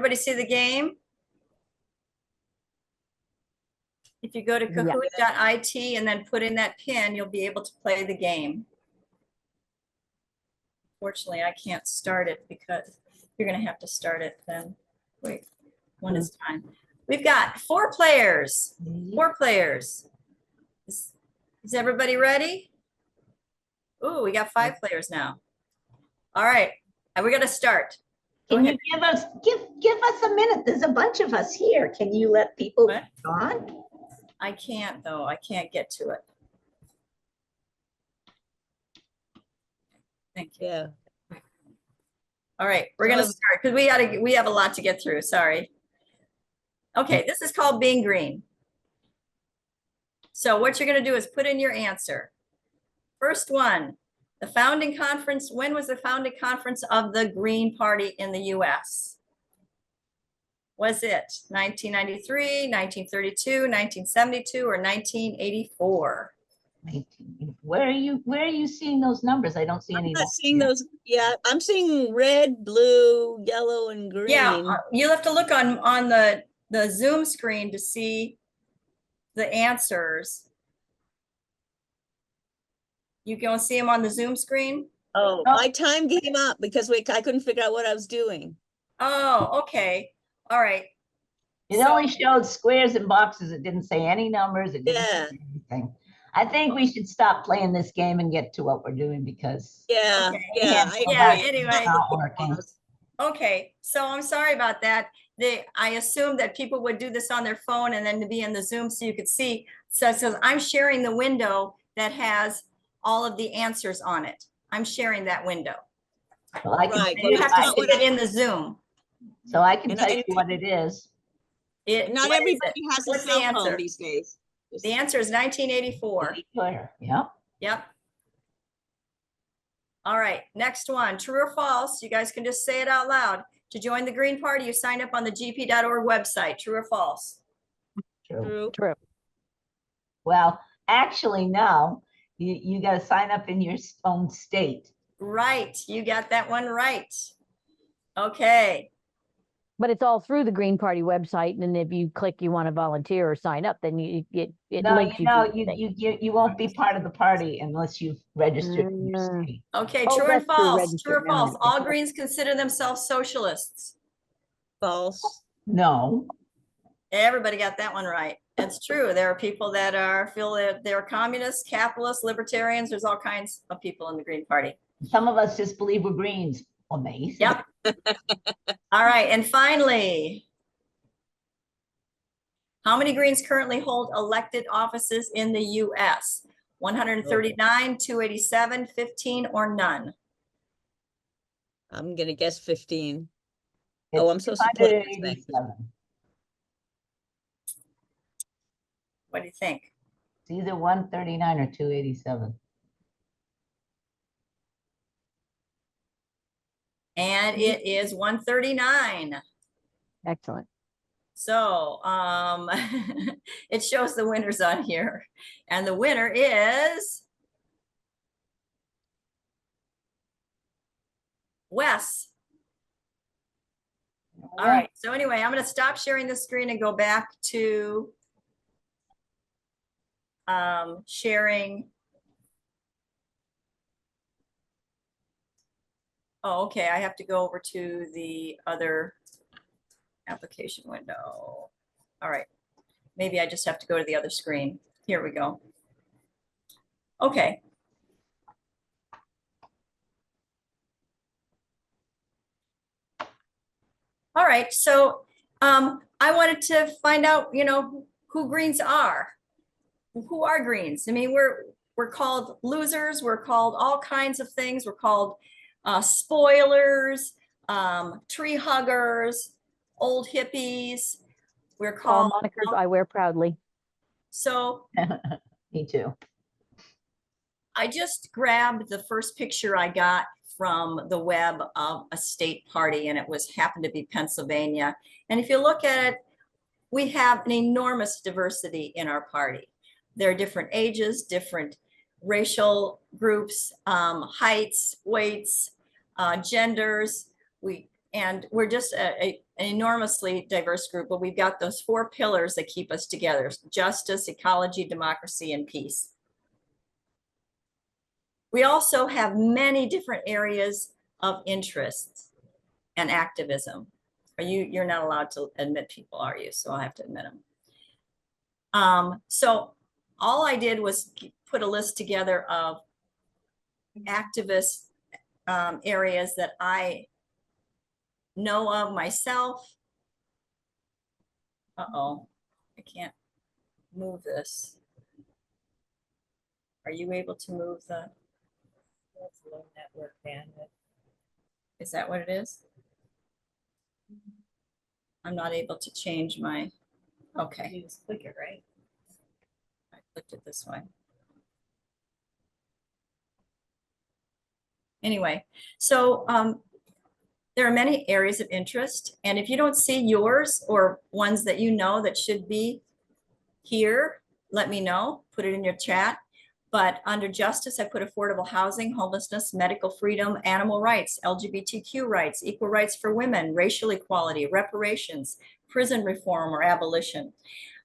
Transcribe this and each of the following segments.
everybody see the game? If you go to kahoot.it and then put in that pin, you'll be able to play the game. Fortunately, I can't start it because you're going to have to start it then. Wait, one is time. We've got 4 players. 4 players. Is everybody ready? Ooh, we got 5 players now. All right, and we're going to start. Can you give us a minute? There's a bunch of us here. Can you let people on? I can't though. I can't get to it. Thank you. Yeah. All right, we're gonna start because we have a lot to get through. Sorry. Okay, this is called being green. So what you're gonna do is put in your answer. First one, the founding conference. When was the founding conference of the Green Party in the U.S.? Was it 1993, 1932, 1972, or 1984? Where are you seeing those numbers? I don't see any. I'm not seeing those. Yeah, I'm seeing red, blue, yellow, and green. Yeah, you'll have to look on the Zoom screen to see the answers. You can see them on the Zoom screen? Oh, my time came up because I couldn't figure out what I was doing. Oh, okay. All right. It only showed squares and boxes. It didn't say any numbers. It didn't say anything. I think we should stop playing this game and get to what we're doing because anyway, it's not working. Okay, so I'm sorry about that. I assumed that people would do this on their phone and then to be in the Zoom so you could see. So it says I'm sharing the window that has all of the answers on it. I'm sharing that window. Well, I can you have to see it in the Zoom. So I can tell you what it is. Not everybody has a cell phone these days. The answer is 1984. Yep. Yep. All right, next one, true or false? You guys can just say it out loud. To join the Green Party, you sign up on the gp.org website. True or false? True. True. Well, actually, no. You got to sign up in your own state. Right. You got that one right. Okay. But it's all through the Green Party website, and if you click you want to volunteer or sign up, then it links you. You won't be part of the party unless you've registered in your state. Okay, true and false. True or false? All Greens consider themselves socialists. False. No. Everybody got that one right. It's true. There are people that feel that they're communists, capitalists, libertarians. There's all kinds of people in the Green Party. Some of us just believe we're Greens. Amazing. Yep. All right, and finally, how many Greens currently hold elected offices in the U.S.? 139, 287, 15, or none? I'm gonna guess 15. I'm supposed to put it. What do you think? It's either 139 or 287. And it is 139. Excellent. So it shows the winners on here. And the winner is Wes. All right. So anyway, I'm going to stop sharing the screen and go back to sharing. Oh, okay. I have to go over to the other application window. All right. Maybe I just have to go to the other screen. Here we go. Okay. All right. So I wanted to find out, who Greens are. Who are Greens? I mean, we're called losers. We're called all kinds of things. We're called spoilers, tree huggers, old hippies. We're called all monikers I wear proudly. So me too. I just grabbed the first picture I got from the web of a state party, and it happened to be Pennsylvania. And if you look at it, we have an enormous diversity in our party. There are different ages, different racial groups, heights, weights, genders. We're just an enormously diverse group, but we've got those 4 pillars that keep us together: justice, ecology, democracy, and peace. We also have many different areas of interest and activism. You're not allowed to admit people, are you? So I have to admit them. So all I did was put a list together of activist areas that I know of myself. Uh-oh, I can't move this. Are you able to move the? That's low network bandwidth. Is that what it is? I'm not able to change my, okay. You just click it, right? I clicked it this way. Anyway, so there are many areas of interest, and if you don't see yours or ones that you know that should be here, let me know, put it in your chat. But under justice, I put affordable housing, homelessness, medical freedom, animal rights, LGBTQ rights, equal rights for women, racial equality, reparations, prison reform or abolition.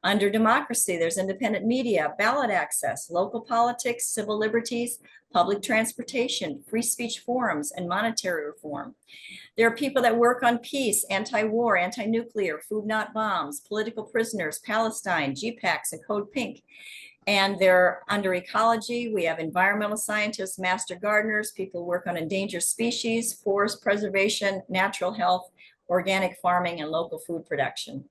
Under democracy, there's independent media, ballot access, local politics, civil liberties, public transportation, free speech forums, and monetary reform. There are people that work on peace, anti-war, anti-nuclear, food not bombs, political prisoners, Palestine, GPACs, and Code Pink. And they're under ecology. We have environmental scientists, master gardeners, people who work on endangered species, forest preservation, natural health, organic farming, and local food production.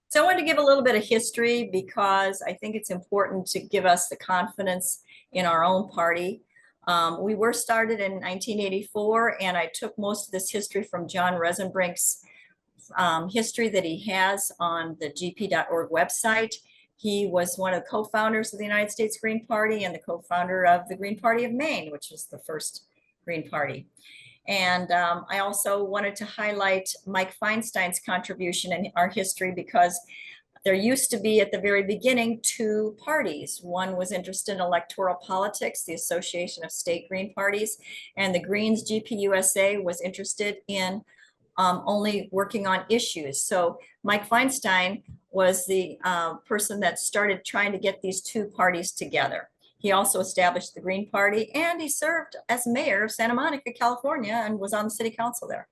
So I wanted to give a little bit of history because I think it's important to give us the confidence in our own party. We were started in 1984, and I took most of this history from John Resenbrink's history that he has on the gp.org website. He was one of the co-founders of the United States Green Party and the co-founder of the Green Party of Maine, which was the first Green Party. And I also wanted to highlight Mike Feinstein's contribution in our history because there used to be at the very beginning 2 parties. One was interested in electoral politics, the Association of State Green Parties, and the Greens GPUSA was interested in only working on issues. So Mike Feinstein was the person that started trying to get these 2 parties together. He also established the Green Party, and he served as mayor of Santa Monica, California, and was on the city council there.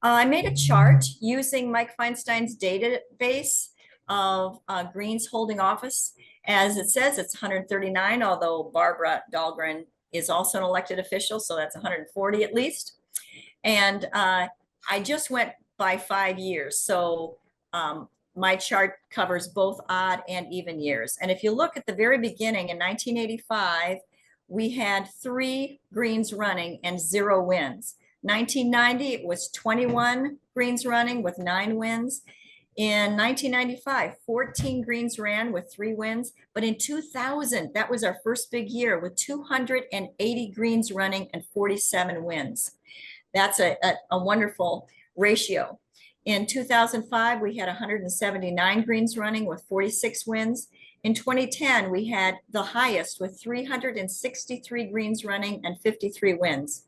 I made a chart using Mike Feinstein's database of Greens holding office. As it says, it's 139, although Barbara Dahlgren is also an elected official, so that's 140 at least. And I just went by 5 years. So my chart covers both odd and even years. And if you look at the very beginning in 1985, we had 3 Greens running and 0 wins. 1990, it was 21 Greens running with 9 wins. In 1995, 14 Greens ran with 3 wins. But in 2000, that was our first big year with 280 Greens running and 47 wins. That's a wonderful ratio. In 2005, we had 179 Greens running with 46 wins. In 2010, we had the highest with 363 Greens running and 53 wins.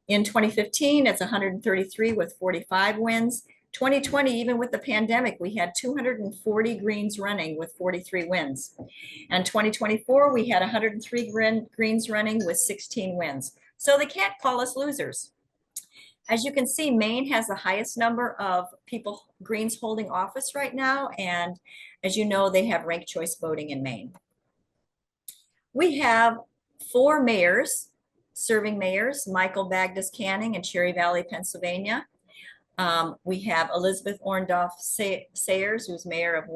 In 2015, it's 133 with 45 wins. 2020, even with the pandemic, we had 240 Greens running with 43 wins. And 2024, we had 103 Greens running with 16 wins. So they can't call us losers. As you can see, Maine has the highest number of people, Greens holding office right now. And as you know, they have ranked choice voting in Maine. We have 4 mayors, serving mayors, Michael Bagdas Canning in Cherry Valley, Pennsylvania. We have Elizabeth Orndorff Sayers, who's mayor of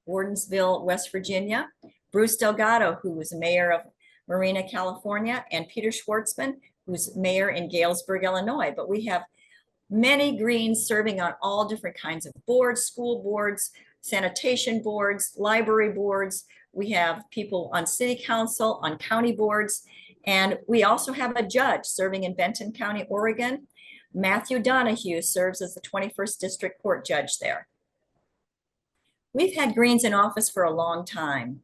Wardensville, West Virginia. Bruce Delgado, who was mayor of Marina, California, and Peter Schwartzman, who's mayor in Galesburg, Illinois. But we have many Greens serving on all different kinds of boards, school boards, sanitation boards, library boards. We have people on city council, on county boards, and we also have a judge serving in Benton County, Oregon. Matthew Donahue serves as the 21st District Court judge there. We've had Greens in office for a long time.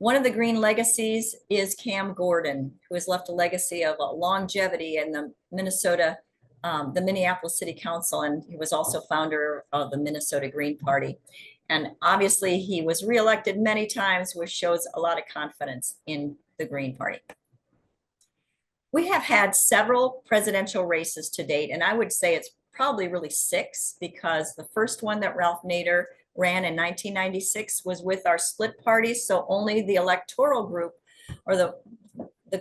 One of the Green legacies is Cam Gordon, who has left a legacy of longevity in the Minneapolis City Council, and he was also founder of the Minnesota Green Party. And obviously he was reelected many times, which shows a lot of confidence in the Green Party. We have had several presidential races to date, and I would say it's probably really 6, because the first one that Ralph Nader ran in 1996 was with our split party. So only the electoral group, or the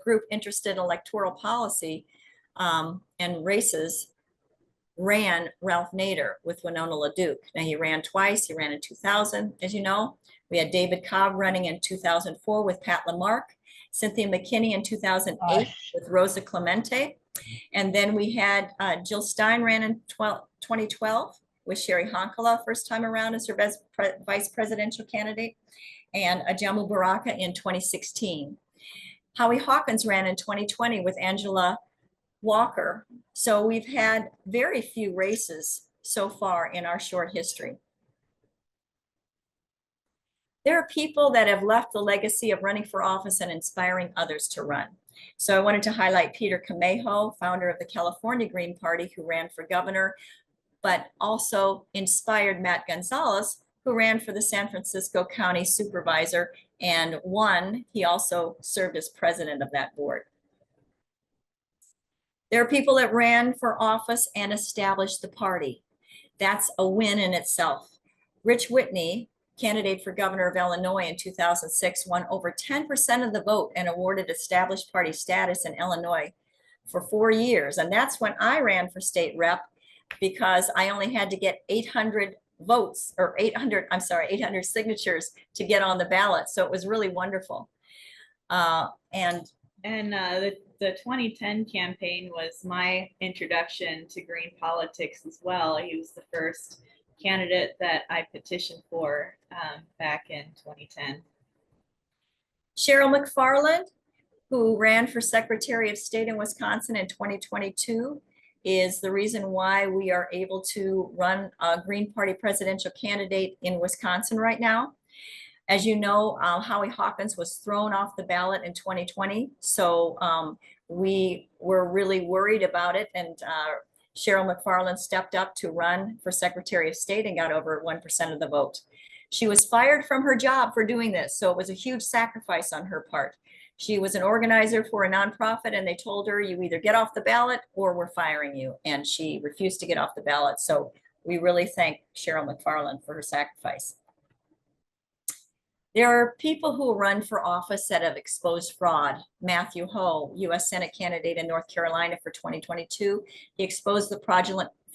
group interested in electoral policy and races, ran Ralph Nader with Winona LaDuke. Now he ran twice. He ran in 2000, as you know. We had David Cobb running in 2004 with Pat Lamarck, Cynthia McKinney in 2008 with Rosa Clemente. And then we had Jill Stein ran in 2012 with Sherry Honkala, first time around as her vice presidential candidate, and Ajamu Baraka in 2016. Howie Hawkins ran in 2020 with Angela Walker. So we've had very few races so far in our short history. There are people that have left the legacy of running for office and inspiring others to run. So I wanted to highlight Peter Camejo, founder of the California Green Party, who ran for governor, but also inspired Matt Gonzalez, who ran for the San Francisco County Supervisor and won. He also served as president of that board. There are people that ran for office and established the party. That's a win in itself. Rich Whitney, candidate for governor of Illinois in 2006, won over 10% of the vote and awarded established party status in Illinois for 4 years. And that's when I ran for state rep, because I only had to get 800 votes, or 800 signatures to get on the ballot. So it was really wonderful. The 2010 campaign was my introduction to green politics as well. He was the first candidate that I petitioned for back in 2010. Cheryl McFarland, who ran for Secretary of State in Wisconsin in 2022, is the reason why we are able to run a Green Party presidential candidate in Wisconsin right now. As you know, Howie Hawkins was thrown off the ballot in 2020. So we were really worried about it. And Cheryl McFarland stepped up to run for Secretary of State and got over 1% of the vote. She was fired from her job for doing this. So it was a huge sacrifice on her part. She was an organizer for a nonprofit, and they told her, you either get off the ballot or we're firing you. And she refused to get off the ballot. So we really thank Cheryl McFarland for her sacrifice. There are people who run for office that have exposed fraud. Matthew Ho, U.S. Senate candidate in North Carolina for 2022, he exposed the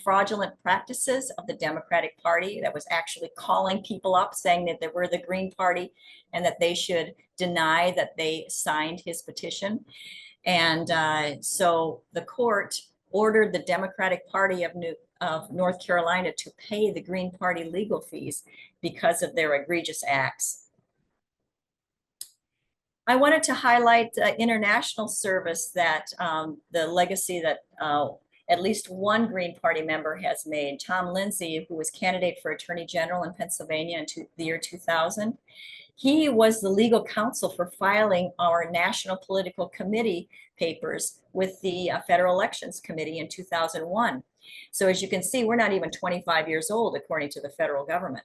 fraudulent practices of the Democratic Party that was actually calling people up saying that they were the Green Party and that they should deny that they signed his petition. And so the court ordered the Democratic Party of North Carolina to pay the Green Party legal fees because of their egregious acts. I wanted to highlight international service that the legacy that at least one Green Party member has made. Tom Lindsay, who was candidate for Attorney General in Pennsylvania in the year 2000. He was the legal counsel for filing our National Political Committee papers with the Federal Elections Committee in 2001. So as you can see, we're not even 25 years old, according to the federal government.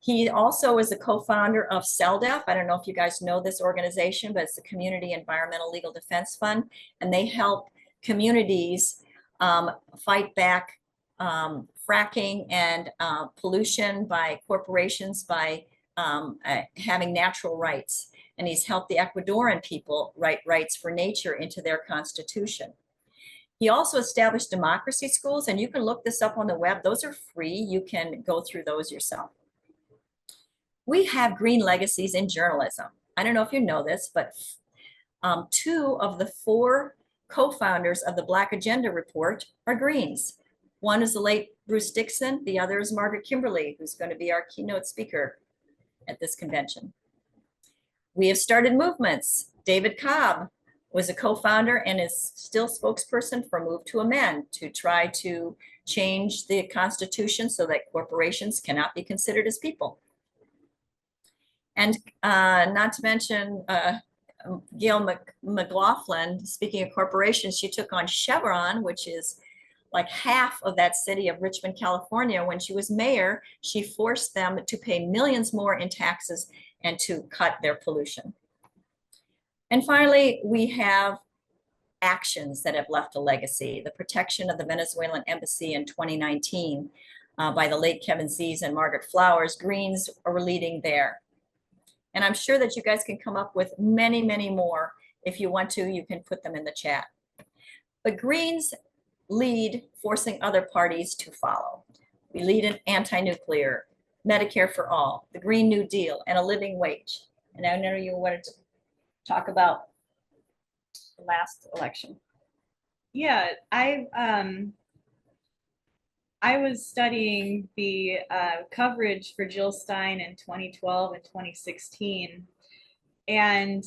He also is a co-founder of CELDEF. I don't know if you guys know this organization, but it's the Community Environmental Legal Defense Fund, and they help communities fight back fracking and pollution by corporations by having natural rights. And he's helped the Ecuadorian people write rights for nature into their constitution. He also established democracy schools, and you can look this up on the web. Those are free. You can go through those yourself. We have green legacies in journalism. I don't know if you know this, but 2 of the 4 co-founders of the Black Agenda Report are Greens. One is the late Bruce Dixon. The other is Margaret Kimberly, who's going to be our keynote speaker at this convention. We have started movements. David Cobb was a co-founder and is still spokesperson for Move to Amend to try to change the Constitution so that corporations cannot be considered as people. And not to mention Gail McLaughlin, speaking of corporations, she took on Chevron, which is like half of that city of Richmond, California. When she was mayor, she forced them to pay millions more in taxes and to cut their pollution. And finally, we have actions that have left a legacy. The protection of the Venezuelan embassy in 2019 by the late Kevin Zees and Margaret Flowers. Greens are leading there. And I'm sure that you guys can come up with many, many more. If you want to, you can put them in the chat. But Greens lead forcing other parties to follow. We lead in anti-nuclear, Medicare for all, the Green New Deal, and a living wage. And I know you wanted to talk about the last election. Yeah, I was studying the coverage for Jill Stein in 2012 and 2016. And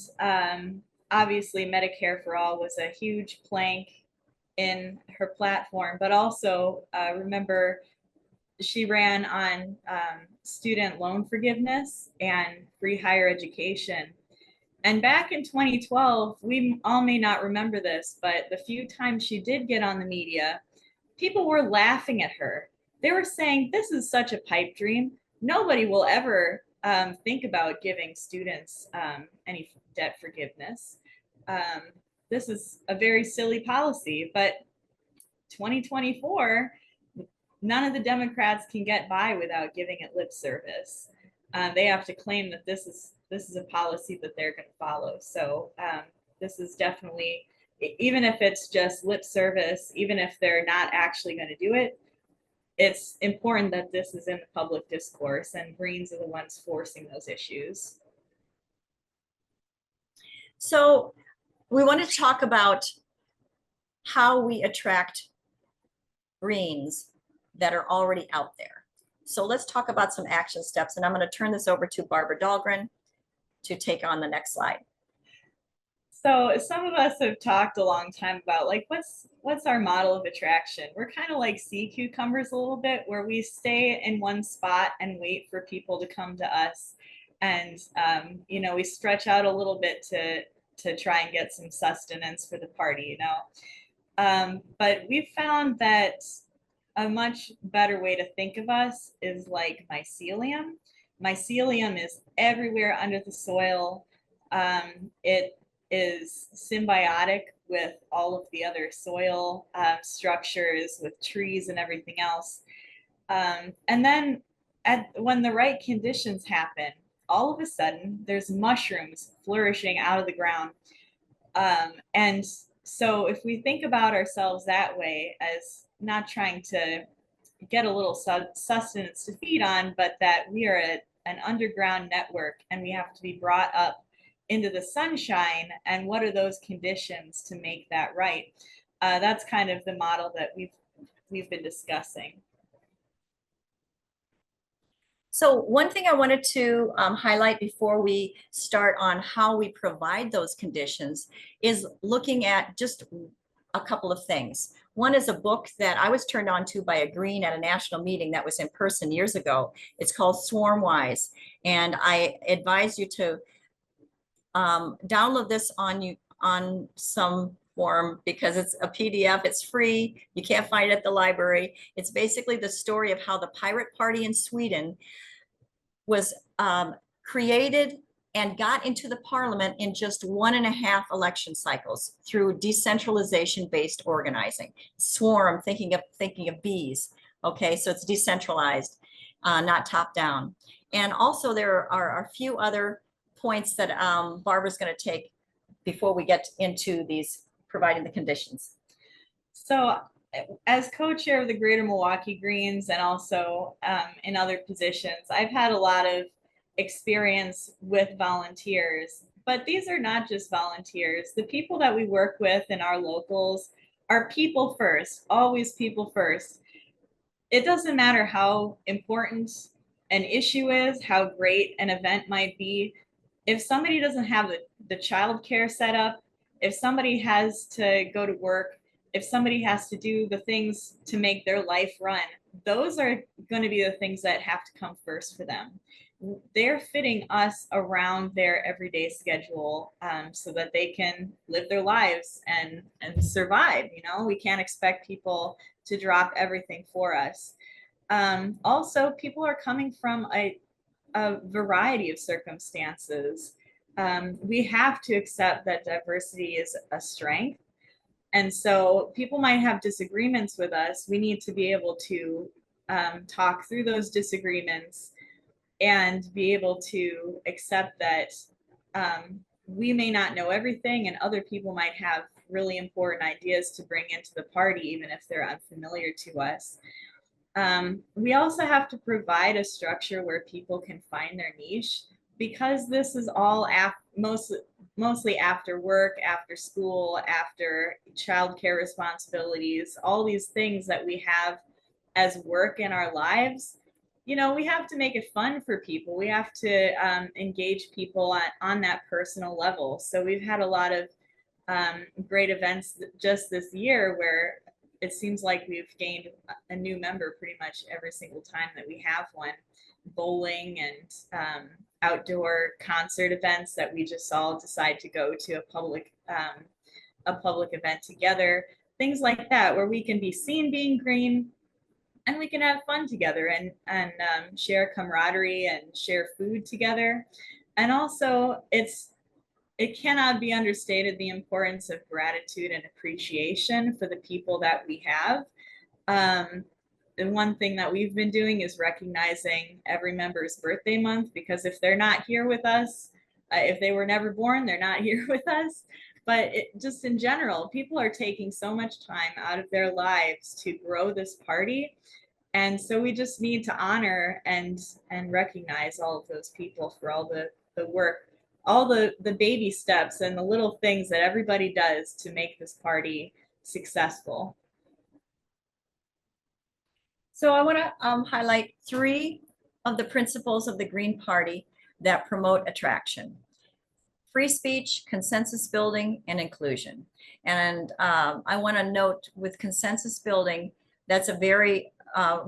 obviously Medicare for All was a huge plank in her platform, but also remember she ran on student loan forgiveness and free higher education. And back in 2012, we all may not remember this, but the few times she did get on the media, people were laughing at her. They were saying, this is such a pipe dream. Nobody will ever think about giving students any debt forgiveness. This is a very silly policy, but 2024, none of the Democrats can get by without giving it lip service. They have to claim that this is a policy that they're going to follow. So this is definitely, even if it's just lip service, even if they're not actually going to do it, it's important that this is in the public discourse, and Greens are the ones forcing those issues. So we want to talk about how we attract Greens that are already out there. So let's talk about some action steps, and I'm going to turn this over to Barbara Dahlgren to take on the next slide. So some of us have talked a long time about like, what's our model of attraction? We're kind of like sea cucumbers a little bit, where we stay in one spot and wait for people to come to us. And, you know, we stretch out a little bit to try and get some sustenance for the party, you know. But we've found that a much better way to think of us is like mycelium. Mycelium is everywhere under the soil. It is symbiotic with all of the other soil structures, with trees and everything else. And then when the right conditions happen, all of a sudden there's mushrooms flourishing out of the ground. And so if we think about ourselves that way, as not trying to get a little sustenance to feed on, but that we are an underground network and we have to be brought up into the sunshine, and what are those conditions to make that right? That's kind of the model that we've been discussing. So one thing I wanted to highlight before we start on how we provide those conditions is looking at just a couple of things. One is a book that I was turned on to by a Green at a national meeting that was in person years ago. It's called Swarm Wise, and I advise you to download this on some form, because it's a PDF, it's free, you can't find it at the library. It's basically the story of how the Pirate Party in Sweden was created and got into the parliament in just 1.5 election cycles through decentralization-based organizing. Swarm, thinking of bees. Okay, so it's decentralized, not top down. And also there are a few other points that Barbara's going to take before we get into these providing the conditions. So as co-chair of the Greater Milwaukee Greens, and also in other positions, I've had a lot of experience with volunteers, but these are not just volunteers. The people that we work with in our locals are people first, always people first. It doesn't matter how important an issue is, how great an event might be. If somebody doesn't have the childcare set up, if somebody has to go to work, if somebody has to do the things to make their life run, those are going to be the things that have to come first for them. they're fitting us around their everyday schedule, so that they can live their lives and survive. You know, we can't expect people to drop everything for us. Also, people are coming from a variety of circumstances. We have to accept that diversity is a strength. And so people might have disagreements with us. We need to be able to talk through those disagreements and be able to accept that we may not know everything, and other people might have really important ideas to bring into the party, even if they're unfamiliar to us. We also have to provide a structure where people can find their niche, because this is all mostly after work, after school, after childcare responsibilities, all these things that we have as work in our lives. You know, we have to make it fun for people. We have to engage people on that personal level. So we've had a lot of great events just this year where it seems like we've gained a new member pretty much every single time that we have one. Bowling and outdoor concert events that we just all decide to go to a public event together. Things like that, where we can be seen being green, and we can have fun together and share camaraderie and share food together. And also, it cannot be understated the importance of gratitude and appreciation for the people that we have. And one thing that we've been doing is recognizing every member's birthday month, because if they're not here with us, if they were never born, they're not here with us. But just in general, people are taking so much time out of their lives to grow this party. And so we just need to honor and recognize all of those people for all the work, all the baby steps and the little things that everybody does to make this party successful. So I want to highlight 3 of the principles of the Green Party that promote attraction: free speech, consensus building, and inclusion. And I want to note, with consensus building, that's a very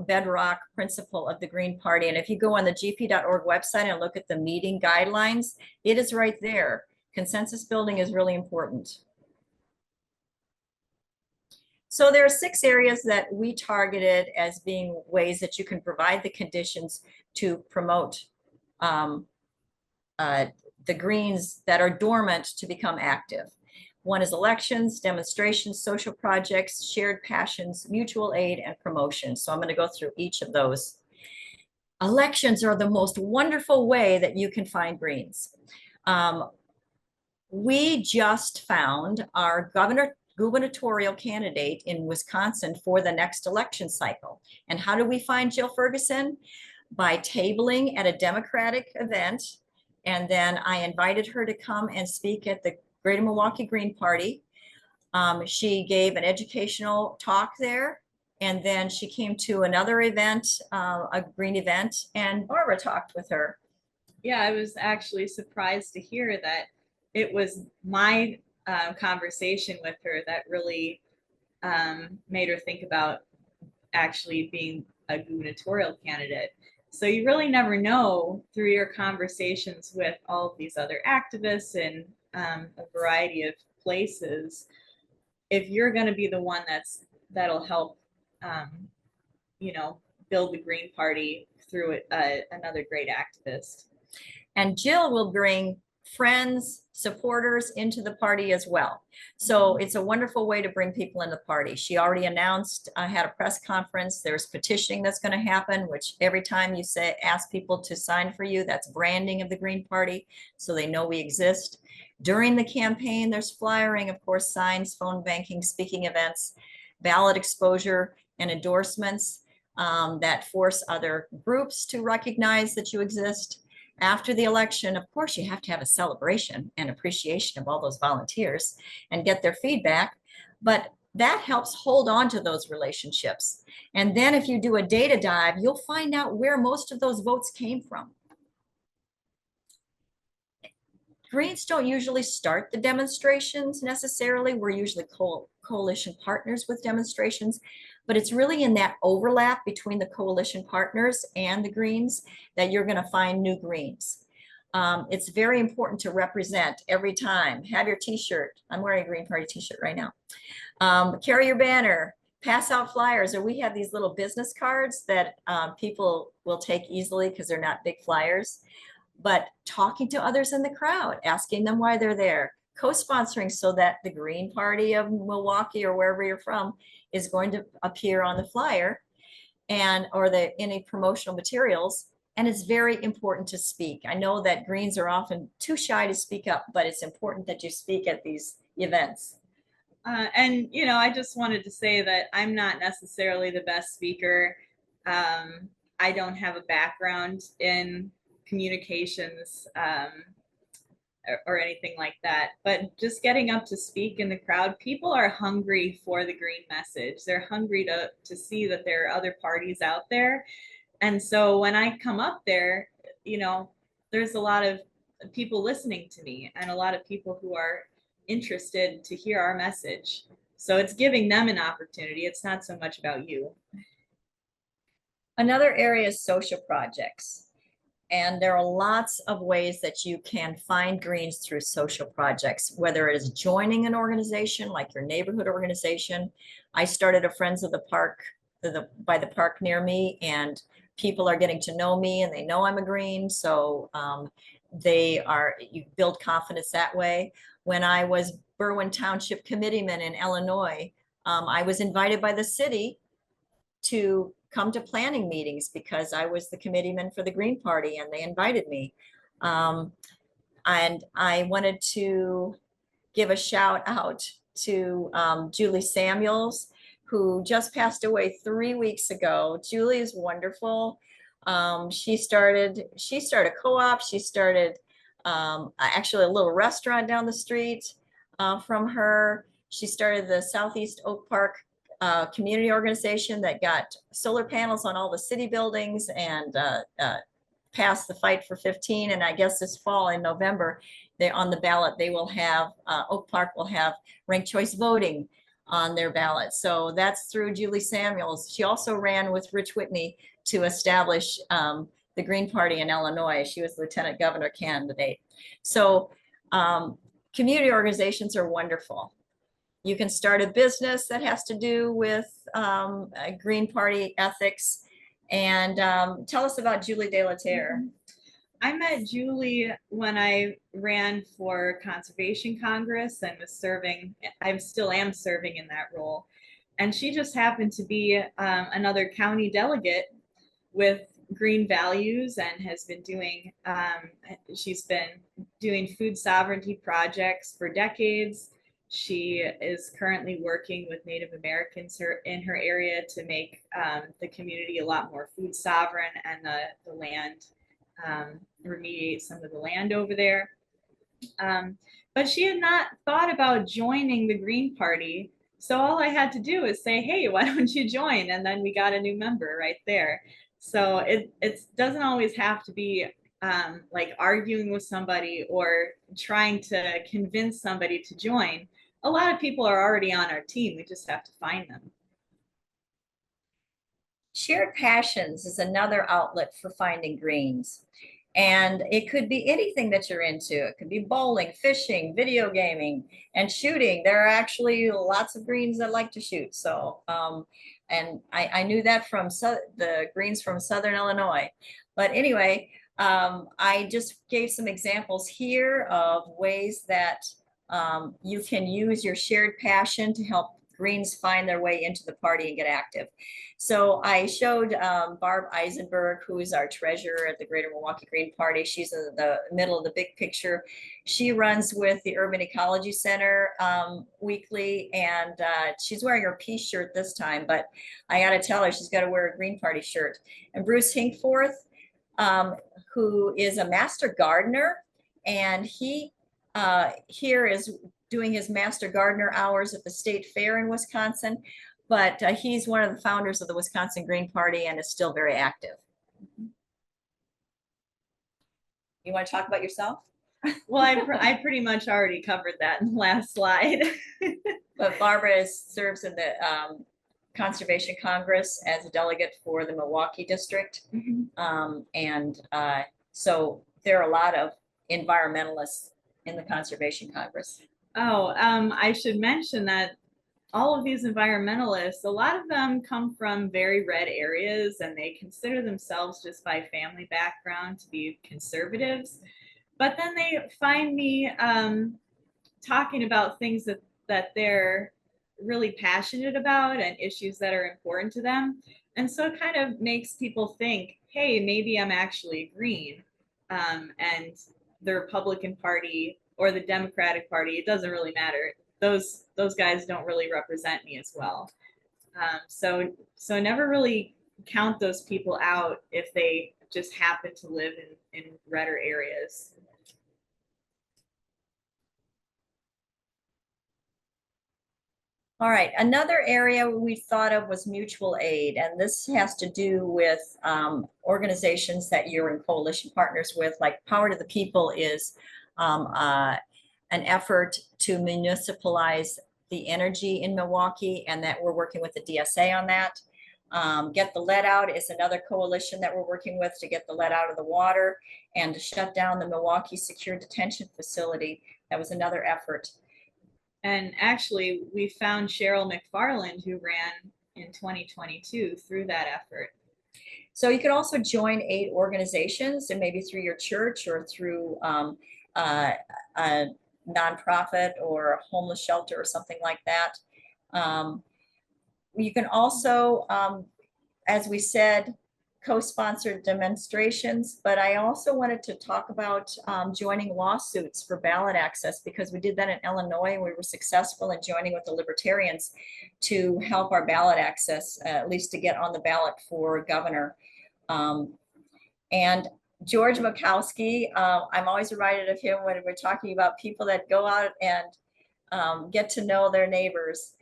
bedrock principle of the Green Party. And if you go on the gp.org website and look at the meeting guidelines, it is right there. Consensus building is really important. So there are 6 areas that we targeted as being ways that you can provide the conditions to promote the Greens that are dormant to become active. One is elections, demonstrations, social projects, shared passions, mutual aid, and promotion. So I'm going to go through each of those. Elections are the most wonderful way that you can find Greens. We just found our gubernatorial candidate in Wisconsin for the next election cycle. And how do we find Jill Ferguson? By tabling at a Democratic event. And then I invited her to come and speak at the Greater Milwaukee Green Party. She gave an educational talk there. And then she came to another event, a green event, and Barbara talked with her. Yeah, I was actually surprised to hear that it was my conversation with her that really made her think about actually being a gubernatorial candidate. So you really never know through your conversations with all of these other activists in a variety of places if you're going to be the one that'll help build the Green Party through another great activist. And Jill will bring friends, supporters into the party as well. So it's a wonderful way to bring people in the party. She already announced, had a press conference. There's petitioning that's going to happen, which every time you ask people to sign for you, that's branding of the Green Party, so they know we exist. During the campaign, there's flyering, of course, signs, phone banking, speaking events, ballot exposure, and endorsements that force other groups to recognize that you exist. After the election, of course, you have to have a celebration and appreciation of all those volunteers and get their feedback. But that helps hold on to those relationships. And then if you do a data dive, you'll find out where most of those votes came from. Greens don't usually start the demonstrations necessarily. We're usually coalition partners with demonstrations, But it's really in that overlap between the coalition partners and the Greens that you're going to find new Greens. It's very important to represent every time. Have your t-shirt. I'm wearing a Green Party t-shirt right now. Carry your banner, pass out flyers, or we have these little business cards that people will take easily because they're not big flyers. But talking to others in the crowd, asking them why they're there, co-sponsoring so that the Green Party of Milwaukee or wherever you're from is going to appear on the flyer and or any promotional materials. And it's very important to speak. I know that Greens are often too shy to speak up, but it's important that you speak at these events. And, you know, I just wanted to say that I'm not necessarily the best speaker. I don't have a background in communications or anything like that, but just getting up to speak in the crowd, people are hungry for the green message. They're hungry to see that there are other parties out there. And so when I come up there, you know, there's a lot of people listening to me and a lot of people who are interested to hear our message. So it's giving them an opportunity. It's not so much about you. Another area is social projects. And there are lots of ways that you can find Greens through social projects, whether it is joining an organization like your neighborhood organization. I started a Friends of the Park by the park near me, and people are getting to know me and they know I'm a Green. So you build confidence that way. When I was Berwyn Township Committeeman in Illinois, I was invited by the city to come to planning meetings because I was the committeeman for the Green Party and they invited me. And I wanted to give a shout out to Julie Samuels, who just passed away 3 weeks ago. Julie is wonderful. She started a co-op. She started actually a little restaurant down the street from her. She started the Southeast Oak Park community organization that got solar panels on all the city buildings and passed the Fight for 15. And I guess this fall in November, on the ballot, they will have, Oak Park will have ranked choice voting on their ballot. So that's through Julie Samuels. She also ran with Rich Whitney to establish the Green Party in Illinois. She was lieutenant governor candidate. So community organizations are wonderful. You can start a business that has to do with Green Party ethics. And tell us about Julie De La Terre. I met Julie when I ran for Conservation Congress and was serving, I still am serving in that role. And she just happened to be another county delegate with green values and has been doing, she's been doing food sovereignty projects for decades. She is currently working with Native Americans in her area to make the community a lot more food sovereign and the land, remediate some of the land over there. But she had not thought about joining the Green Party. So all I had to do is say, hey, why don't you join? And then we got a new member right there. So it doesn't always have to be like arguing with somebody or trying to convince somebody to join. A lot of people are already on our team. We just have to find them. Shared passions is another outlet for finding Greens. And it could be anything that you're into. It could be bowling, fishing, video gaming, and shooting. There are actually lots of Greens that like to shoot. So, and I knew that from the Greens from Southern Illinois. But anyway, I just gave some examples here of ways that you can use your shared passion to help Greens find their way into the party and get active. So I showed Barb Eisenberg, who is our treasurer at the Greater Milwaukee Green Party. She's in the middle of the big picture. She runs with the Urban Ecology Center weekly, and she's wearing her peace shirt this time, but I gotta tell her she's gotta wear a Green Party shirt. And Bruce Hinkforth, who is a master gardener, and he here is doing his master gardener hours at the state fair in Wisconsin, but he's one of the founders of the Wisconsin Green Party and is still very active. You want to talk about yourself? Well, I pretty much already covered that in the last slide. But Barbara serves in Conservation Congress as a delegate for the Milwaukee district. So there are a lot of environmentalists in the Conservation Congress. Oh, I should mention that all of these environmentalists, a lot of them come from very red areas and they consider themselves just by family background to be conservatives. But then they find me talking about things that they're really passionate about and issues that are important to them. And so it kind of makes people think, hey, maybe I'm actually green. And the Republican Party or the Democratic Party, it doesn't really matter. Those guys don't really represent me as well. So never really count those people out if they just happen to live in redder areas. All right, another area we thought of was mutual aid, and this has to do with organizations that you're in coalition partners with, like Power to the People is an effort to municipalize the energy in Milwaukee, and that we're working with the DSA on that. Get the Lead Out is another coalition that we're working with to get the lead out of the water and to shut down the Milwaukee Secure Detention Facility. That was another effort. And actually, we found Cheryl McFarland, who ran in 2022 through that effort. So you could also join aid organizations, and maybe through your church or through a nonprofit or a homeless shelter or something like that. You can also, as we said, co-sponsored demonstrations, but I also wanted to talk about joining lawsuits for ballot access, because we did that in Illinois and we were successful in joining with the Libertarians to help our ballot access, at least to get on the ballot for governor. And George Mikowski, I'm always reminded of him when we're talking about people that go out and get to know their neighbors.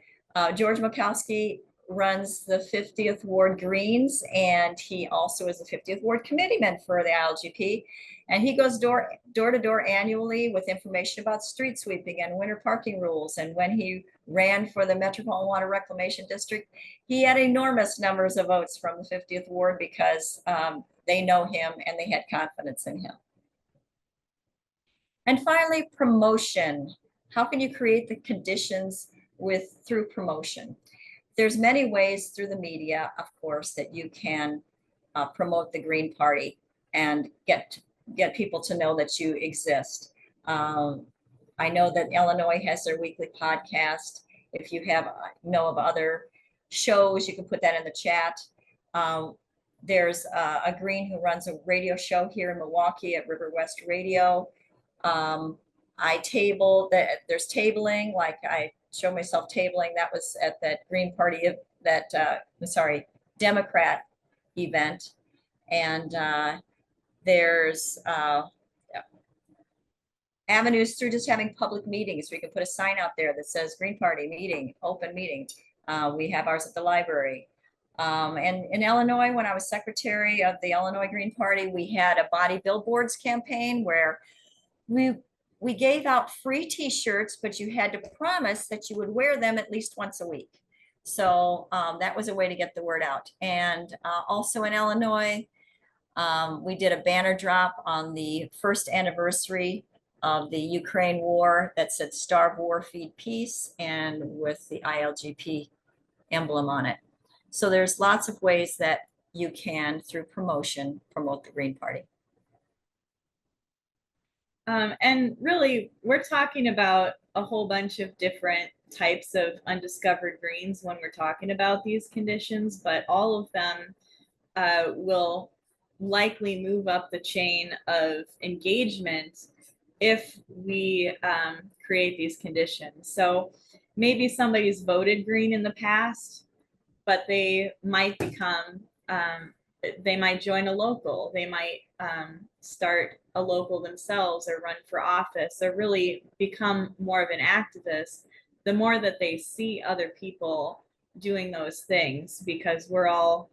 George Mikowski runs the 50th Ward Greens, and he also is the 50th Ward committeeman for the ILGP. And he goes door to door annually with information about street sweeping and winter parking rules. And when he ran for the Metropolitan Water Reclamation District, he had enormous numbers of votes from the 50th Ward because they know him and they had confidence in him. And finally, promotion. How can you create the conditions through promotion? There's many ways through the media, of course, that you can promote the Green Party and get people to know that you exist. I know that Illinois has their weekly podcast. If you know of other shows, you can put that in the chat. There's a Green who runs a radio show here in Milwaukee at River West Radio. I table that. There's tabling, like I show myself tabling. That was at that Green Party, Democrat event. And there's avenues through just having public meetings. We can put a sign out there that says Green Party meeting, open meeting. We have ours at the library. And in Illinois, when I was secretary of the Illinois Green Party, we had a body billboards campaign where we gave out free t-shirts, but you had to promise that you would wear them at least once a week. So that was a way to get the word out. And also in Illinois, we did a banner drop on the first anniversary of the Ukraine war that said "Starve War, Feed Peace," and with the ILGP emblem on it. So there's lots of ways that you can, through promotion, promote the Green Party. And really, we're talking about a whole bunch of different types of undiscovered greens when we're talking about these conditions, but all of them will likely move up the chain of engagement if we create these conditions. So maybe somebody's voted green in the past, but they might become, they might join a local, they might start a local themselves or run for office or really become more of an activist the more that they see other people doing those things, because we're all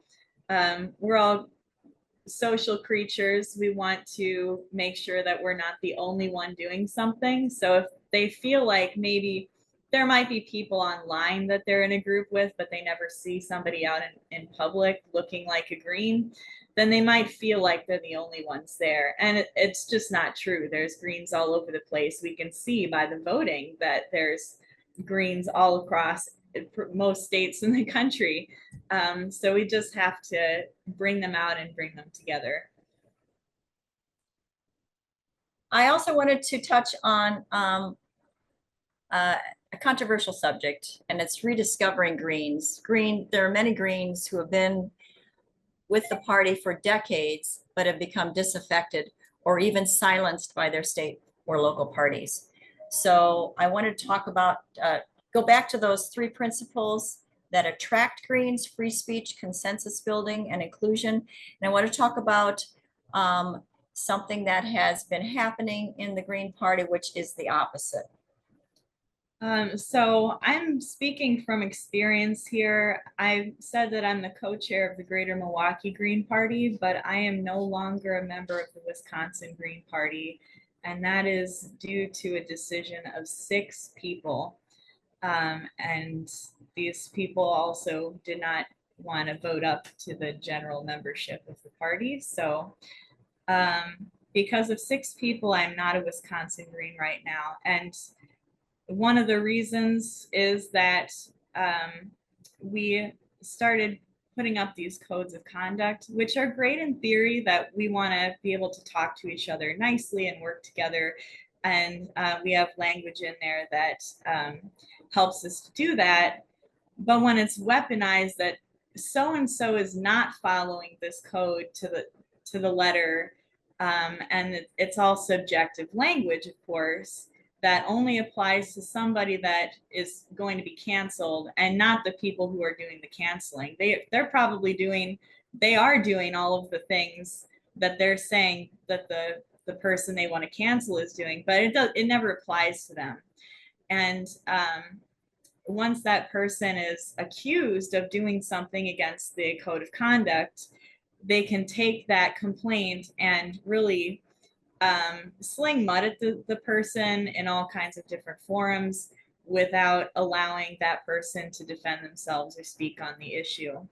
social creatures. We want to make sure that we're not the only one doing something. So if they feel like maybe there might be people online that they're in a group with, but they never see somebody out in public looking like a green, then they might feel like they're the only ones there. And it's just not true. There's greens all over the place. We can see by the voting that there's greens all across most states in the country. So we just have to bring them out and bring them together. I also wanted to touch on a controversial subject, and it's rediscovering Greens. There are many Greens who have been with the party for decades, but have become disaffected or even silenced by their state or local parties. So I wanted to talk about, go back to those 3 principles that attract Greens: free speech, consensus building, and inclusion. And I want to talk about something that has been happening in the Green Party, which is the opposite. So I'm speaking from experience here. I said that I'm the co-chair of the Greater Milwaukee Green Party, but I am no longer a member of the Wisconsin Green Party. And that is due to a decision of 6 people. And these people also did not want to vote up to the general membership of the party. So because of 6 people, I'm not a Wisconsin Green right now. And one of the reasons is that we started putting up these codes of conduct, which are great in theory, that we want to be able to talk to each other nicely and work together. And we have language in there that helps us to do that. But when it's weaponized that so-and-so is not following this code to the letter, and it's all subjective language, of course, that only applies to somebody that is going to be canceled and not the people who are doing the canceling. They are doing all of the things that they're saying that the person they want to cancel is doing, but it never applies to them. And once that person is accused of doing something against the code of conduct, they can take that complaint and really sling mud at the person in all kinds of different forums without allowing that person to defend themselves or speak on the issue.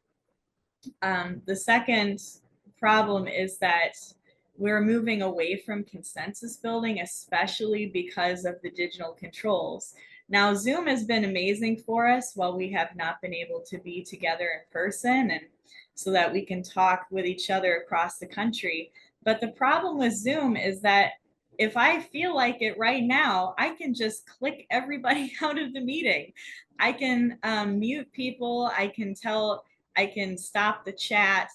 The second problem is that we're moving away from consensus building, especially because of the digital controls. Now, Zoom has been amazing for us while we have not been able to be together in person, and so that we can talk with each other across the country. But the problem with Zoom is that if I feel like it right now, I can just click everybody out of the meeting. I can mute people. I can stop the chat.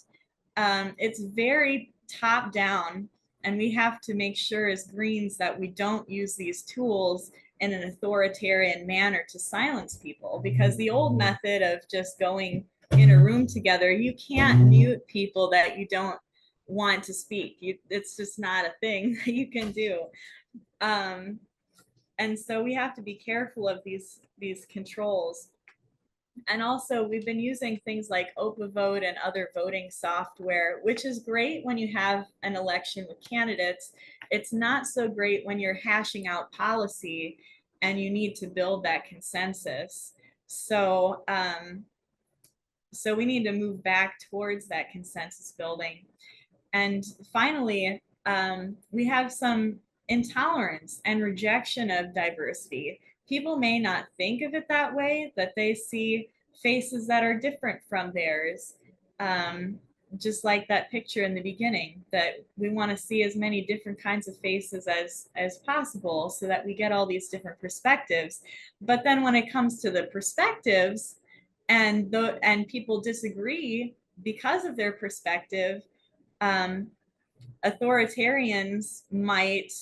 It's very top down, and we have to make sure as Greens that we don't use these tools in an authoritarian manner to silence people, because the old method of just going in a room together, you can't mute people that you don't want to speak. It's just not a thing that you can do. And so we have to be careful of these controls. And also, we've been using things like OpaVote and other voting software, which is great when you have an election with candidates. It's not so great when you're hashing out policy and you need to build that consensus. So, so we need to move back towards that consensus building. And finally, we have some intolerance and rejection of diversity. People may not think of it that way, that they see faces that are different from theirs. Just like that picture in the beginning, that we want to see as many different kinds of faces as possible so that we get all these different perspectives. But then when it comes to the perspectives and people disagree because of their perspective, authoritarians might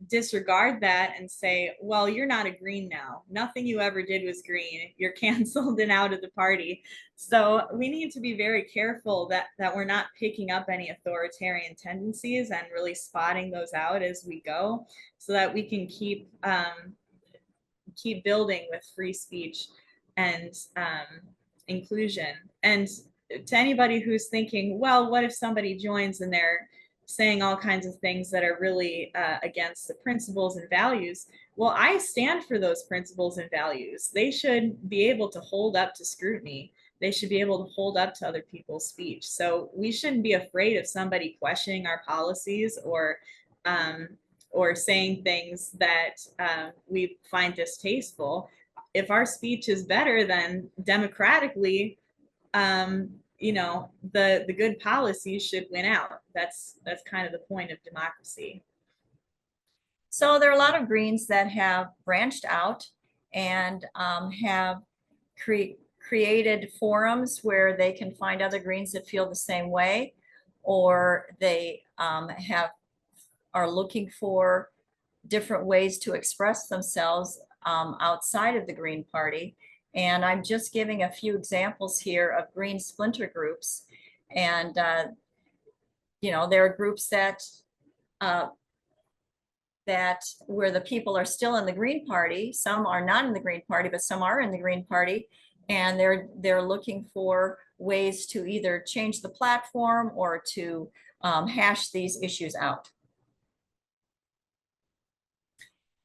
disregard that and say, well, you're not a Green now. Nothing you ever did was green. You're canceled and out of the party. So we need to be very careful that we're not picking up any authoritarian tendencies and really spotting those out as we go, so that we can keep building with free speech and inclusion. And to anybody who's thinking, well, what if somebody joins and saying all kinds of things that are really against the principles and values. Well, I stand for those principles and values. They should be able to hold up to scrutiny. They should be able to hold up to other people's speech. So we shouldn't be afraid of somebody questioning our policies or saying things that we find distasteful. If our speech is better, then democratically, you know, the good policies should win out. That's kind of the point of democracy. So there are a lot of Greens that have branched out and have created forums where they can find other Greens that feel the same way, or they are looking for different ways to express themselves outside of the Green Party. And I'm just giving a few examples here of Green splinter groups. And, you know, there are groups that where the people are still in the Green Party. Some are not in the Green Party, but some are in the Green Party. And they're looking for ways to either change the platform or to hash these issues out.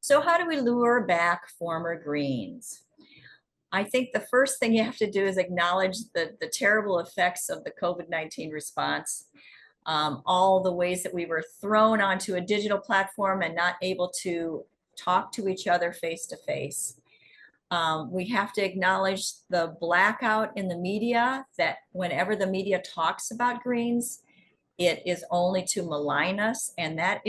So how do we lure back former Greens? I think the first thing you have to do is acknowledge the terrible effects of the COVID-19 response. All the ways that we were thrown onto a digital platform and not able to talk to each other face to face. We have to acknowledge the blackout in the media, that whenever the media talks about Greens, it is only to malign us, and that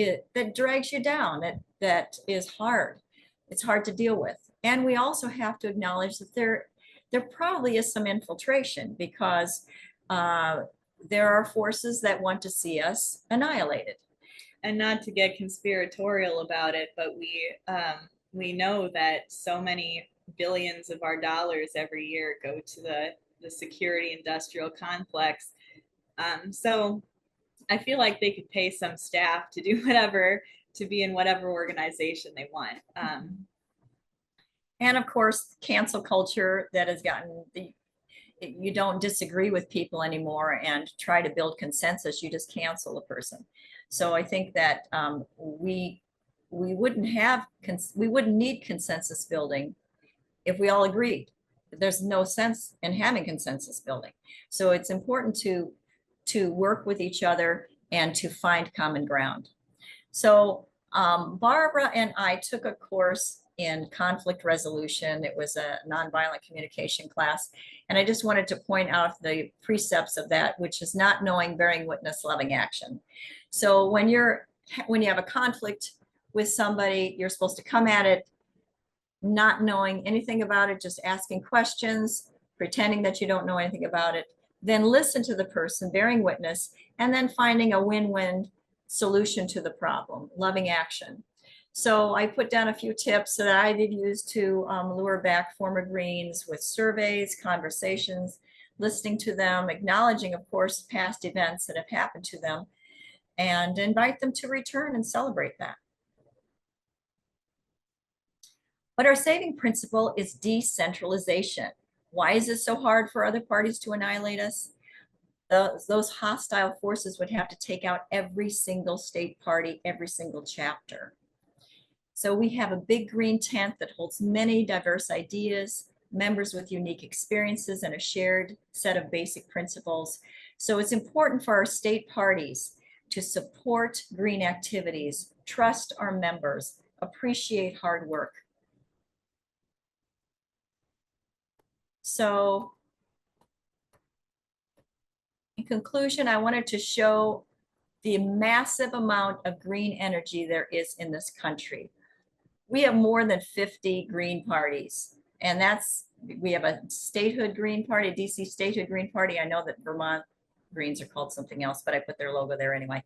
drags you down. That is hard. It's hard to deal with. And we also have to acknowledge that there probably is some infiltration, because there are forces that want to see us annihilated. And not to get conspiratorial about it, but we know that so many billions of our dollars every year go to the security industrial complex. So I feel like they could pay some staff to do whatever, to be in whatever organization they want. And of course, cancel culture that has gotten you don't disagree with people anymore and try to build consensus. You just cancel a person. So I think that we wouldn't need consensus building if we all agreed. There's no sense in having consensus building. So it's important to work with each other and to find common ground. So Barbara and I took a course in conflict resolution. It was a nonviolent communication class. And I just wanted to point out the precepts of that, which is not knowing, bearing witness, loving action. So when you have a conflict with somebody, you're supposed to come at it not knowing anything about it, just asking questions, pretending that you don't know anything about it, then listen to the person, bearing witness, and then finding a win-win solution to the problem, loving action. So I put down a few tips that I did use to lure back former Greens with surveys, conversations, listening to them, acknowledging, of course, past events that have happened to them, and invite them to return and celebrate that. But our saving principle is decentralization. Why is it so hard for other parties to annihilate us? Those hostile forces would have to take out every single state party, every single chapter. So we have a big green tent that holds many diverse ideas, members with unique experiences, and a shared set of basic principles. So it's important for our state parties to support green activities, trust our members, appreciate hard work. So in conclusion, I wanted to show the massive amount of green energy there is in this country. We have more than 50 green parties, and we have a statehood green party, DC statehood green party. I know that Vermont Greens are called something else, but I put their logo there anyway.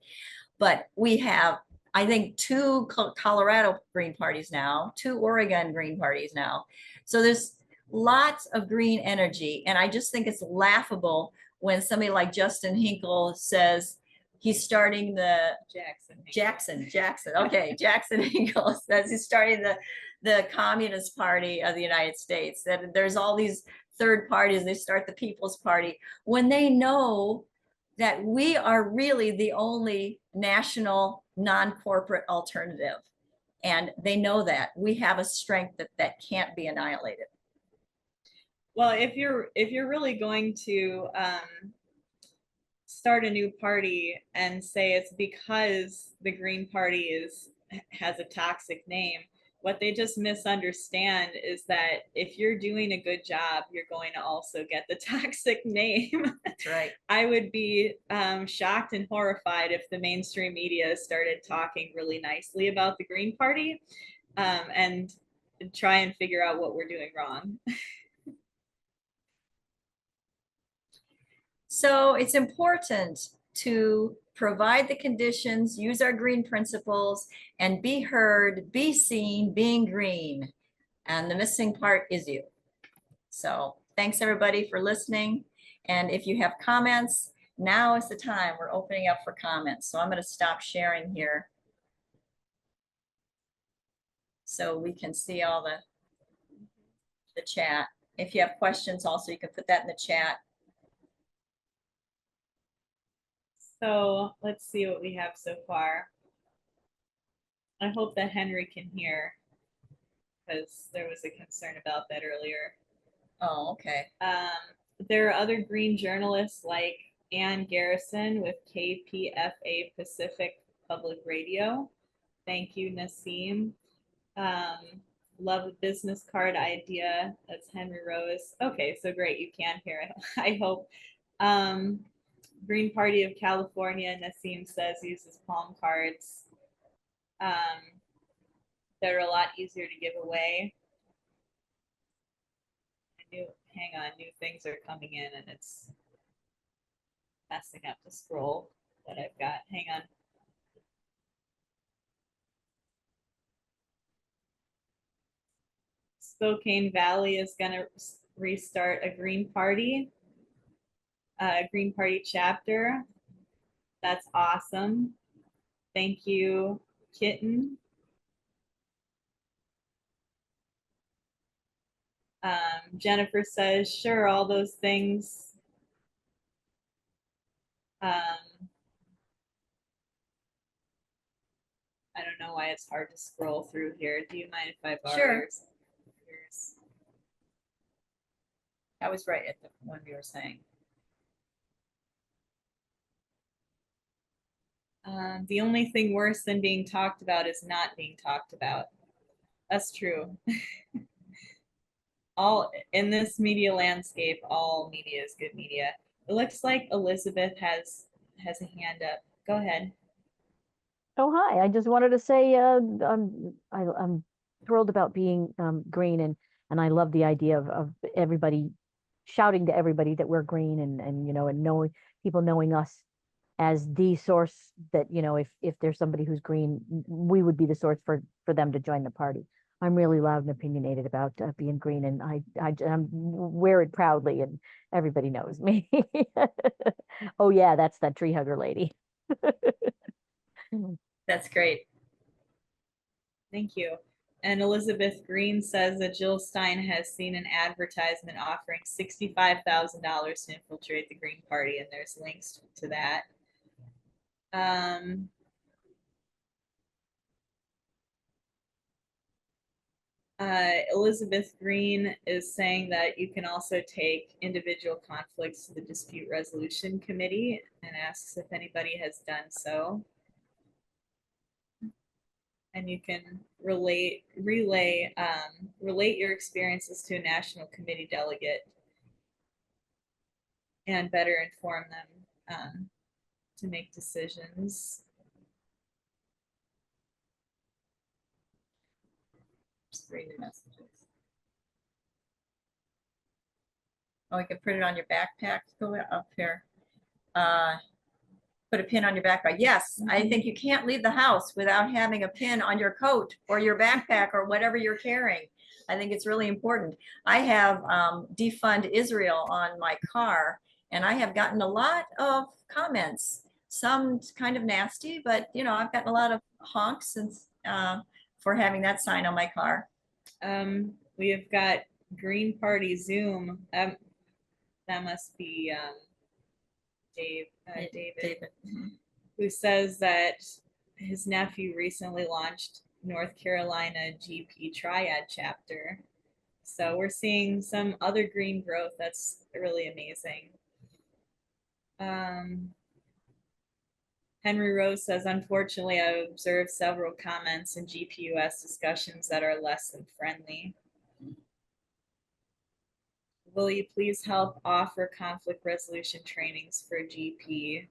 But we have, I think, 2 Colorado green parties now, 2 Oregon green parties now. So there's lots of green energy, and I just think it's laughable when somebody like Justin Hinkle says he's starting the Jackson. Okay, Jackson Hinkle says he's starting the Communist Party of the United States. That there's all these third parties. They start the People's Party when they know that we are really the only national non-corporate alternative. And they know that we have a strength that can't be annihilated. Well, if you're really going to start a new party and say it's because the Green Party has a toxic name, what they just misunderstand is that if you're doing a good job, you're going to also get the toxic name. That's right. I would be shocked and horrified if the mainstream media started talking really nicely about the Green Party and try and figure out what we're doing wrong. So it's important to provide the conditions, use our green principles, and be heard, be seen, being green. And the missing part is you. So thanks everybody for listening. And if you have comments, now is the time. We're opening up for comments. So I'm going to stop sharing here so we can see all the chat. If you have questions also, you can put that in the chat. So let's see what we have so far. I hope that Henry can hear, because there was a concern about that earlier. Oh, okay. There are other green journalists like Ann Garrison with KPFA Pacific Public Radio. Thank you, Nassim. Love a business card idea. That's Henry Rose. Okay, so great. You can hear it, I hope. Green Party of California, Nassim says, uses palm cards that are a lot easier to give away. Hang on, new things are coming in and it's messing up the scroll that I've got. Hang on. Spokane Valley is going to restart a Green Party chapter. That's awesome. Thank you, Kitten. Jennifer says, sure, all those things. I don't know why it's hard to scroll through here. Do you mind if I borrow Sure. yours? I was right at the one you were saying. The only thing worse than being talked about is not being talked about. That's true. All in this media landscape, all media is good media. It looks like Elizabeth has a hand up. Go ahead. Oh, hi. I just wanted to say I'm thrilled about being green, and I love the idea of everybody shouting to everybody that we're green, and you know, and knowing people knowing us as the source that, you know, if there's somebody who's green, we would be the source for them to join the party. I'm really loud and opinionated about being green, and I wear it proudly, and everybody knows me. Oh yeah, that's that tree hugger lady. That's great. Thank you. And Elizabeth Green says that Jill Stein has seen an advertisement offering $65,000 to infiltrate the Green Party, and there's links to that. Elizabeth Green is saying that you can also take individual conflicts to the Dispute Resolution Committee, and asks if anybody has done so. And you can relate your experiences to a national committee delegate and better inform them to make decisions. Just read the messages. Oh, you can put it on your backpack. Go up here. Put a pin on your backpack. Yes, I think you can't leave the house without having a pin on your coat or your backpack or whatever you're carrying. I think it's really important. I have defund Israel on my car, and I have gotten a lot of comments. Some kind of nasty, but you know, I've gotten a lot of honks and for having that sign on my car. We have got Green Party Zoom. That must be David. Mm-hmm. who says that his nephew recently launched North Carolina GP Triad chapter. So we're seeing some other green growth that's really amazing. Henry Rose says, unfortunately, I've observed several comments in GPUS discussions that are less than friendly. Will you please help offer conflict resolution trainings for GP?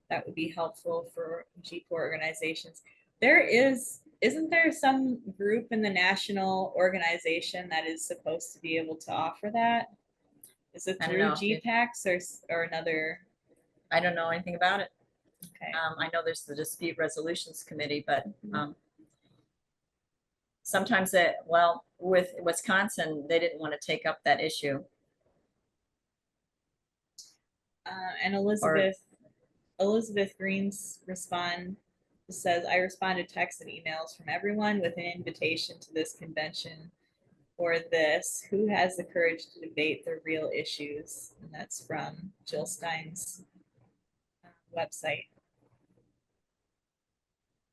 That would be helpful for GP organizations. Isn't there some group in the national organization that is supposed to be able to offer that? Is it I don't through know if you- GPACs or another? I don't know anything about it. Okay. I know there's the dispute resolutions committee, but sometimes with Wisconsin, they didn't want to take up that issue. And Elizabeth Green's says, I respond to texts and emails from everyone with an invitation to this convention or this. Who has the courage to debate the real issues? And that's from Jill Stein's website.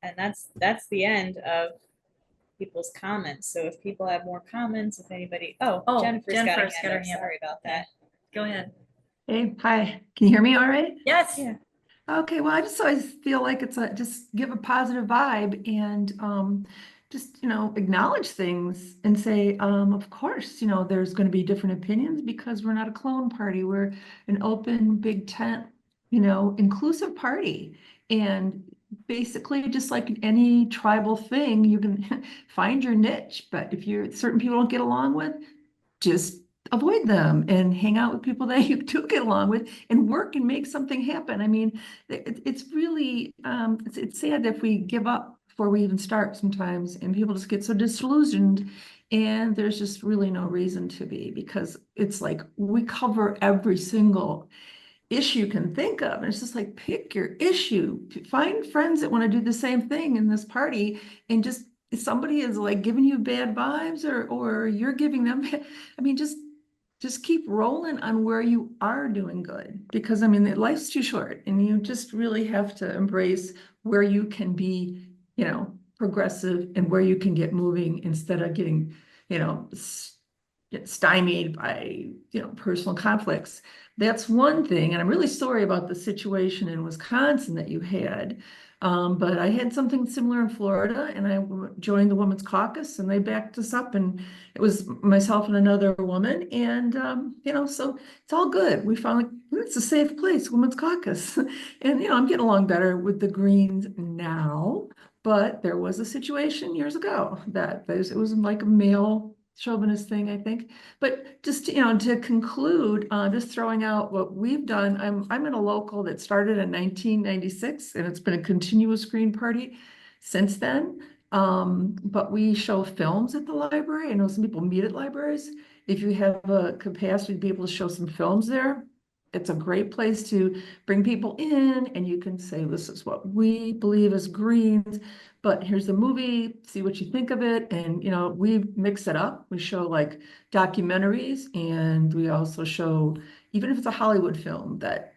And that's the end of people's comments. So if people have more comments, if anybody, Jennifer's got her hand up. Sorry about that. Go ahead. Hey, hi. Can you hear me all right? Yes. Yeah. Okay, well, I just always feel like it's just give a positive vibe and just, acknowledge things and say, of course, there's going to be different opinions because we're not a clone party. We're an open, big tent, inclusive party. And basically, just like any tribal thing, you can find your niche. But if certain people don't get along with, just avoid them and hang out with people that you do get along with and work and make something happen. I mean, it's really, it's sad if we give up before we even start sometimes and people just get so disillusioned and there's just really no reason to be, because it's like we cover every single issue you can think of. And it's just like, pick your issue, find friends that want to do the same thing in this party, and just if somebody is like giving you bad vibes or you're giving them, I mean, just keep rolling on where you are doing good, because I mean, life's too short and you just really have to embrace where you can be, progressive and where you can get moving instead of getting, get stymied by, personal conflicts. That's one thing. And I'm really sorry about the situation in Wisconsin that you had. But I had something similar in Florida, and I joined the Women's Caucus and they backed us up, and it was myself and another woman. And, so it's all good. We found it's a safe place, Women's Caucus. And, I'm getting along better with the Greens now, but there was a situation years ago that it was like a male chauvinist thing, I think. But just, to conclude, just throwing out what we've done, I'm in a local that started in 1996 and it's been a continuous Green Party since then. But we show films at the library. I know some people meet at libraries. If you have a capacity to be able to show some films there, it's a great place to bring people in and you can say, this is what we believe as Greens, but here's the movie, see what you think of it. And, we mix it up. We show like documentaries, and we also show, even if it's a Hollywood film that,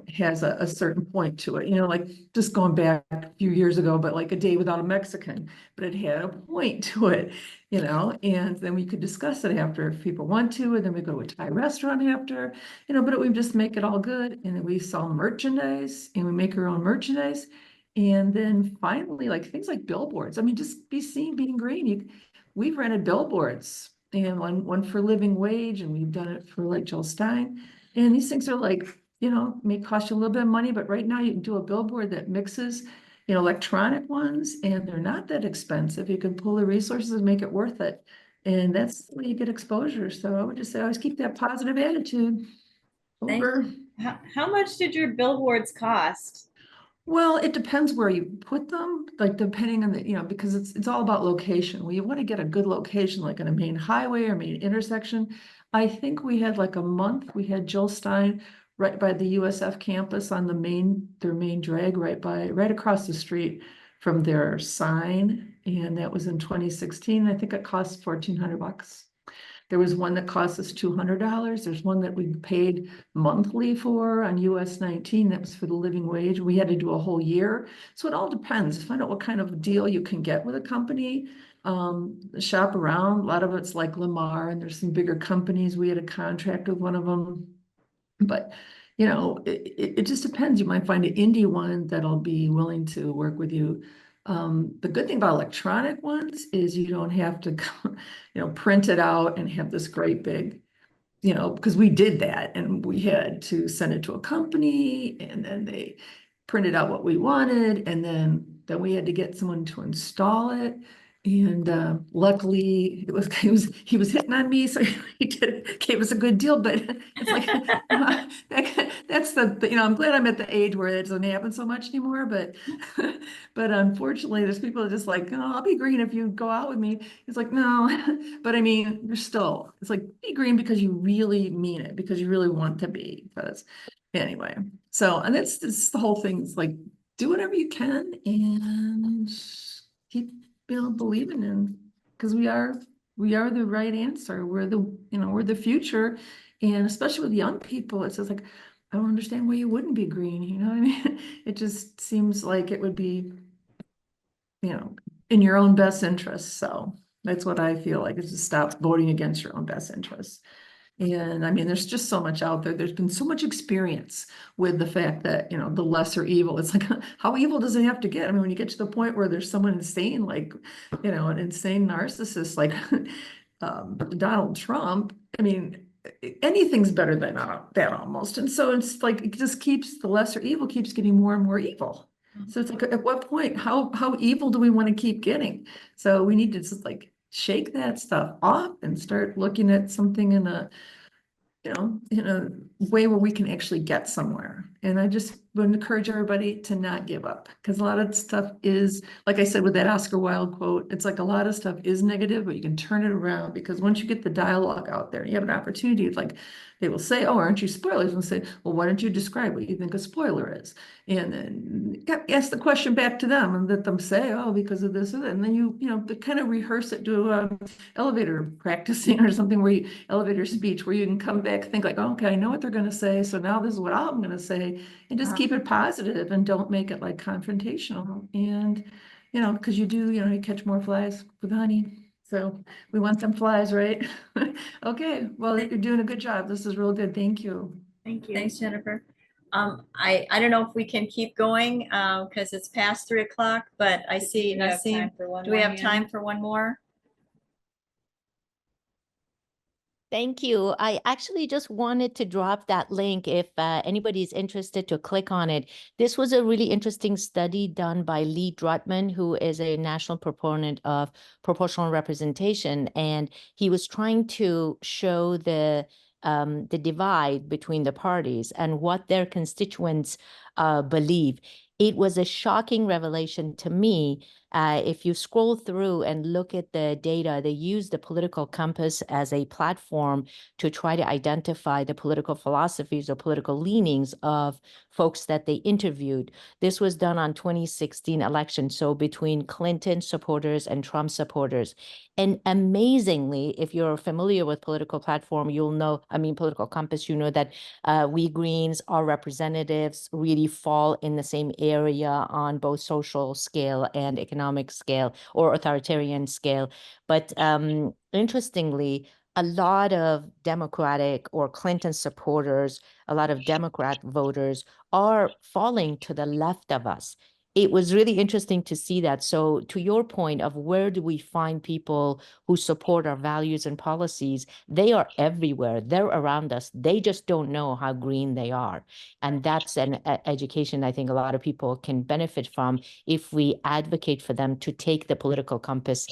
has a certain point to it, like just going back a few years ago, but like A Day Without a Mexican, but it had a point to it, and then we could discuss it after if people want to, and then we go to a Thai restaurant after, but we just make it all good. And then we sell merchandise and we make our own merchandise. And then finally, like things like billboards. I mean, just be seen being green. We've rented billboards, and one for living wage, and we've done it for like Jill Stein. And these things are like, may cost you a little bit of money, but right now you can do a billboard that mixes, electronic ones, and they're not that expensive. You can pull the resources and make it worth it. And that's where you get exposure. So I would just say, always keep that positive attitude. Over. How much did your billboards cost? Well, it depends where you put them, like depending on the, because it's all about location. Well, you want to get a good location, like on a main highway or main intersection. I think we had like a month, we had Jill Stein right by the USF campus on their main drag right across the street from their sign. And that was in 2016. I think it cost $1,400. There was one that cost us $200. There's one that we paid monthly for on US 19. That was for the living wage. We had to do a whole year. So it all depends. Find out what kind of deal you can get with a company. Shop around. A lot of it's like Lamar, and there's some bigger companies. We had a contract with one of them. But, you know, it just depends. You might find an indie one that'll be willing to work with you. The good thing about electronic ones is you don't have to, print it out and have this great big, because we did that and we had to send it to a company and then they printed out what we wanted and then we had to get someone to install it. And luckily he was hitting on me, so gave us a good deal. But it's like that's I'm glad I'm at the age where it doesn't happen so much anymore. But but unfortunately, there's people that are just like, oh, I'll be green if you go out with me. It's like, no, but I mean, it's like be green because you really mean it, because you really want to be. Because anyway, so and that's the whole thing. It's like do whatever you can and keep believing in, because we are the right answer. We're the future. And especially with young people, it's just like, I don't understand why you wouldn't be green. You know what I mean? It just seems like it would be, in your own best interest. So that's what I feel like, is to stop voting against your own best interests. And I mean, there's just so much out there. There's been so much experience with the fact that, the lesser evil. It's like, how evil does it have to get? I mean, when you get to the point where there's someone insane, like, an insane narcissist like Donald Trump, I mean, anything's better than that almost. And so it's like, it just keeps, the lesser evil keeps getting more and more evil. So it's like, at what point, how evil do we want to keep getting? So we need to just like shake that stuff off and start looking at something in a way where we can actually get somewhere. And I just would encourage everybody to not give up, because a lot of stuff is, like I said, with that Oscar Wilde quote, it's like a lot of stuff is negative, but you can turn it around, because once you get the dialogue out there, you have an opportunity, like they will say, oh, aren't you spoilers? And say, well, why don't you describe what you think a spoiler is? And then ask the question back to them and let them say, oh, because of this, and then you kind of rehearse it, do elevator practicing or something, where elevator speech, where you can come back, think like, oh, okay, I know what they're going to say, so now this is what I'm going to say, and just keep it positive and don't make it like confrontational. And because you catch more flies with honey, so we want them flies, right? Okay, well, you're doing a good job. This is real good. Thank you. Thank you. Thanks, Jennifer. I don't know if we can keep going because it's past 3 o'clock, but I see Do we have Nassim. time for one Do we more, have Ann? time for one more? Thank you. I actually just wanted to drop that link if anybody's interested to click on it. This was a really interesting study done by Lee Drutman, who is a national proponent of proportional representation. And he was trying to show the divide between the parties and what their constituents believe. It was a shocking revelation to me. If you scroll through and look at the data, they use the political compass as a platform to try to identify the political philosophies or political leanings of folks that they interviewed. This was done on 2016 election, so between Clinton supporters and Trump supporters. And amazingly, if you're familiar with political platform, political compass, you know that we Greens, our representatives really fall in the same area on both social scale and economic scale or authoritarian scale. But interestingly, a lot of Democratic or Clinton supporters, a lot of Democrat voters are falling to the left of us. It was really interesting to see that. So to your point of where do we find people who support our values and policies, they are everywhere. They're around us. They just don't know how green they are. And that's an education I think a lot of people can benefit from if we advocate for them to take the political compass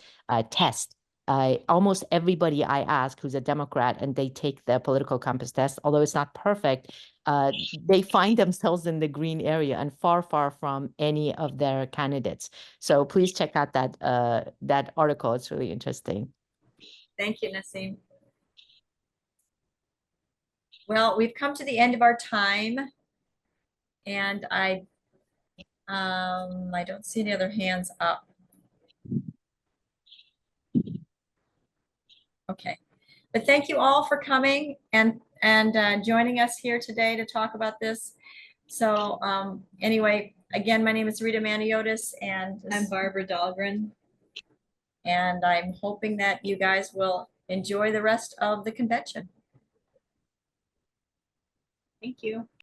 test. Almost everybody I ask who's a Democrat and they take the political compass test, although it's not perfect, they find themselves in the green area and far, far from any of their candidates. So please check out that article. It's really interesting. Thank you, Nassim. Well, we've come to the end of our time. And I don't see any other hands up. Okay. But thank you all for coming and joining us here today to talk about this. So anyway, again, my name is Rita Maniotis, and I'm Barbara Dahlgren. and I'm hoping that you guys will enjoy the rest of the convention. Thank you.